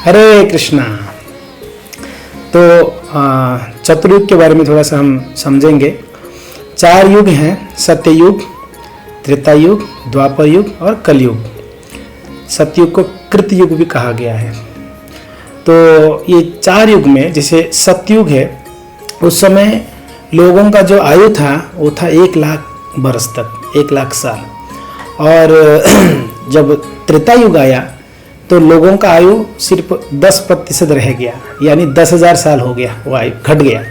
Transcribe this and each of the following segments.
हरे कृष्णा। तो चतुर्युग के बारे में थोड़ा सा हम समझेंगे। 4 युग हैं, सत्ययुग, त्रेता युग, द्वापर युग और कलयुग। सतयुग को कृतयुग भी कहा गया है। तो ये 4 युग में जैसे सतयुग है, उस समय लोगों का जो आयु था वो था 1 लाख बरस तक, 1 लाख साल। और जब त्रेता युग आया तो लोगों का आयु सिर्फ 10% रह गया, यानी 10,000 साल हो गया, वो आयु घट गया।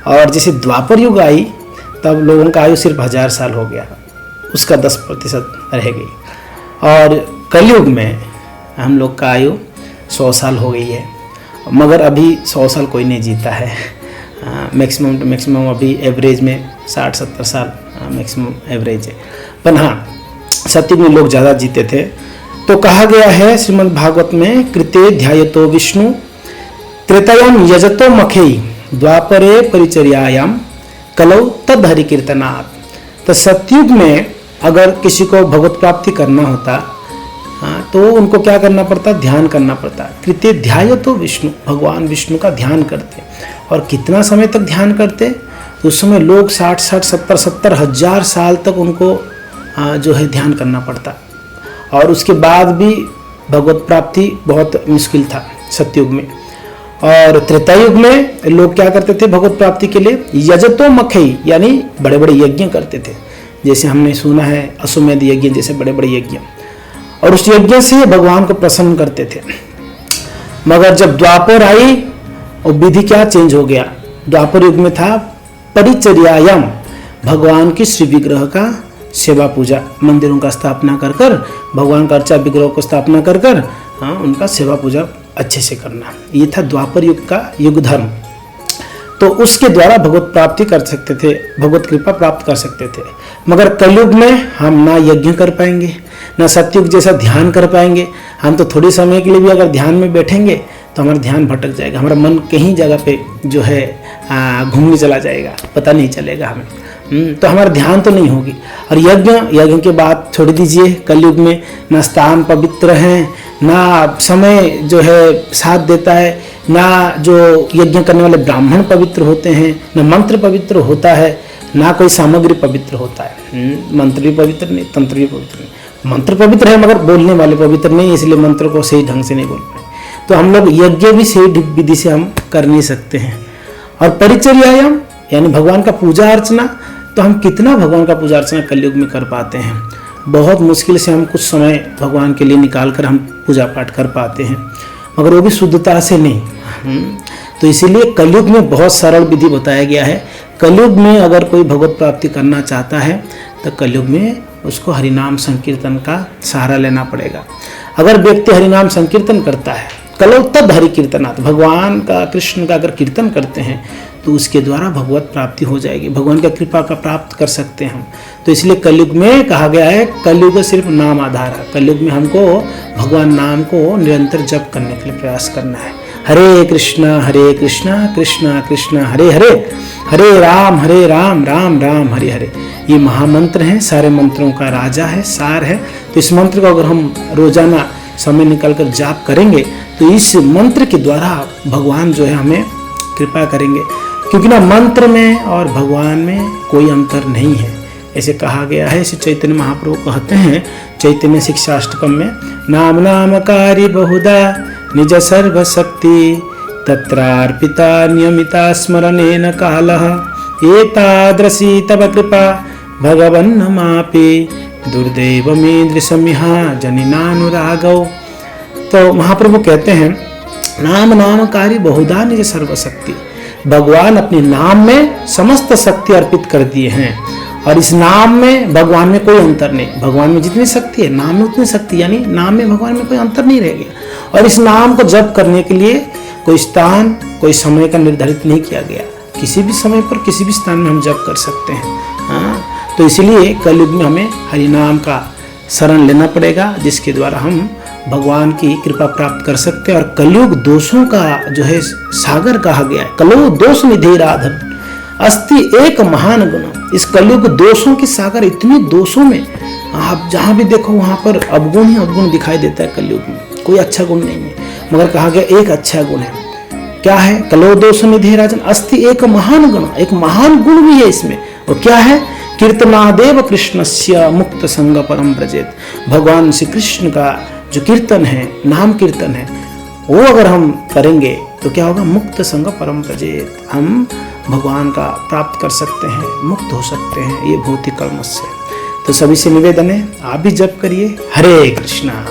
और जैसे द्वापर युग आई तब लोगों का आयु सिर्फ 1000 साल हो गया, उसका 10% रह गई। और कलयुग में हम लोग का आयु 100 साल हो गई है, मगर अभी 100 साल कोई नहीं जीता है। मैक्सिमम अभी एवरेज में 60-70 साल मैक्सिमम एवरेज है। पर हाँ, सतयुग में लोग ज़्यादा जीते थे। तो कहा गया है श्रीमद् भागवत में, कृते ध्यायतो विष्णु त्रेतायाम यजतो मखेई द्वापरे परिचर्यायाम कलौ तद हरि कीर्तनात्। तो सतयुग में अगर किसी को भगवत प्राप्ति करना होता तो उनको क्या करना पड़ता, ध्यान करना पड़ता। कृते ध्यायतो विष्णु, भगवान विष्णु का ध्यान करते। और कितना समय तक ध्यान करते, तो उस समय लोग 60-60, 70-70 हजार साल तक उनको जो है ध्यान करना पड़ता। और उसके बाद भी भगवत प्राप्ति बहुत मुश्किल था सतयुग में। और त्रेतायुग में लोग क्या करते थे भगवत प्राप्ति के लिए, यजतो मखई, यानी बड़े बड़े यज्ञ करते थे। जैसे हमने सुना है अश्वमेध यज्ञ जैसे बड़े बड़े यज्ञ, और उस यज्ञ से भगवान को प्रसन्न करते थे। मगर जब द्वापर आई और विधि क्या चेंज हो गया। द्वापर युग में था परिचर्यायाम, भगवान की श्री विग्रह का सेवा पूजा, मंदिरों का स्थापना कर कर, भगवान का अर्चा विग्रह को स्थापना कर कर उनका सेवा पूजा अच्छे से करना। ये था द्वापर युग का युग धर्म। तो उसके द्वारा भगवत प्राप्ति कर सकते थे, भगवत कृपा प्राप्त कर सकते थे। मगर कलयुग में हम ना यज्ञ कर पाएंगे, ना सतयुग जैसा ध्यान कर पाएंगे। हम तो थोड़े समय के लिए भी अगर ध्यान में बैठेंगे तो हमारा ध्यान भटक जाएगा, हमारा मन कहीं जगह पे जो है घूमने चला जाएगा, पता नहीं चलेगा हमें। तो हमारा ध्यान तो नहीं होगी। और यज्ञ के बाद छोड़ दीजिए, कलयुग में ना स्थान पवित्र है, ना समय जो है साथ देता है, ना जो यज्ञ करने वाले ब्राह्मण पवित्र होते हैं, ना मंत्र पवित्र होता है, ना कोई सामग्री पवित्र होता है। मंत्र भी पवित्र नहीं, तंत्र भी पवित्र नहीं। मंत्र पवित्र है मगर बोलने वाले पवित्र नहीं, इसलिए मंत्र को सही ढंग से नहीं बोल पाए। तो हम लोग यज्ञ भी सही विधि से हम कर नहीं सकते हैं। और परिचर्यायाम यानी भगवान का पूजा अर्चना, तो हम कितना भगवान का पूजा अर्चना कलयुग में कर पाते हैं। बहुत मुश्किल से हम कुछ समय भगवान के लिए निकाल कर हम पूजा पाठ कर पाते हैं, मगर वो भी शुद्धता से नहीं। तो इसीलिए कलयुग में बहुत सरल विधि बताया गया है। कलयुग में अगर कोई भगवत प्राप्ति करना चाहता है तो कलयुग में उसको हरिनाम संकीर्तन का सहारा लेना पड़ेगा। अगर व्यक्ति हरिनाम संकीर्तन करता है, कलौ तद हरि कीर्तनात्, भगवान का कृष्ण का अगर कीर्तन करते हैं तो उसके द्वारा भगवत प्राप्ति हो जाएगी, भगवान का कृपा का प्राप्त कर सकते हैं हम। तो इसलिए कलयुग में कहा गया है, कलयुग सिर्फ नाम आधार है। कलयुग में हमको भगवान नाम को निरंतर जप करने के लिए प्रयास करना है। हरे कृष्णा कृष्णा कृष्णा हरे हरे, हरे राम राम राम हरे हरे। ये महामंत्र हैं, सारे मंत्रों का राजा है, सार है। तो इस मंत्र को अगर हम रोजाना समय निकाल कर जाप करेंगे तो इस मंत्र के द्वारा भगवान जो है हमें कृपा करेंगे। क्योंकि ना मंत्र में और भगवान में कोई अंतर नहीं है, ऐसे कहा गया है। इसे चैतन्य महाप्रभु कहते हैं चैतन्य शिक्षाष्टकम में, नाम नामकारी बहुधा निज सर्वशक्ति तत्रार्पिता नियमिता स्मरणेन कालः एतादृशी तव कृपा भगवन्नमापि दुर्दैव मे दृशमिहा जनिनानुरागौ। तो महाप्रभु कहते हैं, नाम नामकारी बहुधा निज सर्वशक्ति, भगवान अपने नाम में समस्त शक्ति अर्पित कर दिए हैं। और इस नाम में भगवान में कोई अंतर नहीं, भगवान में जितनी शक्ति है नाम में उतनी शक्ति, यानी नाम में भगवान में कोई अंतर नहीं रह गया। और इस नाम को जप करने के लिए कोई स्थान कोई समय का निर्धारित नहीं किया गया, किसी भी समय पर किसी भी स्थान में हम जप कर सकते हैं। तो इसीलिए कलयुग में हमें हरिनाम का शरण लेना पड़ेगा, जिसके द्वारा हम भगवान की कृपा प्राप्त कर सकते हैं। और कलयुग दोषों का जो है सागर कहा गया है। कलौ दोष निधि राधन अस्ति एक महान गुण। इस कलयुग दोषों की सागर, इतने दोषों में आप जहां भी देखो वहां पर अवगुण ही अवगुण दिखाई देता है। कलयुग में कोई अच्छा गुण नहीं है। मगर कहा गया एक अच्छा गुण है। क्या है? कलो दोष निधि राजन अस्ति एक महान गुण, एक महान गुण भी है इसमें। और क्या है? कीर्तनादेव कृष्णस्य मुक्त संग परम व्रजेत। भगवान श्री कृष्ण का जो कीर्तन है, नाम कीर्तन है, वो अगर हम करेंगे तो क्या होगा? मुक्त संग परम व्रजेत, हम भगवान का प्राप्त कर सकते हैं, मुक्त हो सकते हैं ये भौतिक कर्म से। तो सभी से निवेदन है, आप भी जप करिए। हरे कृष्णा।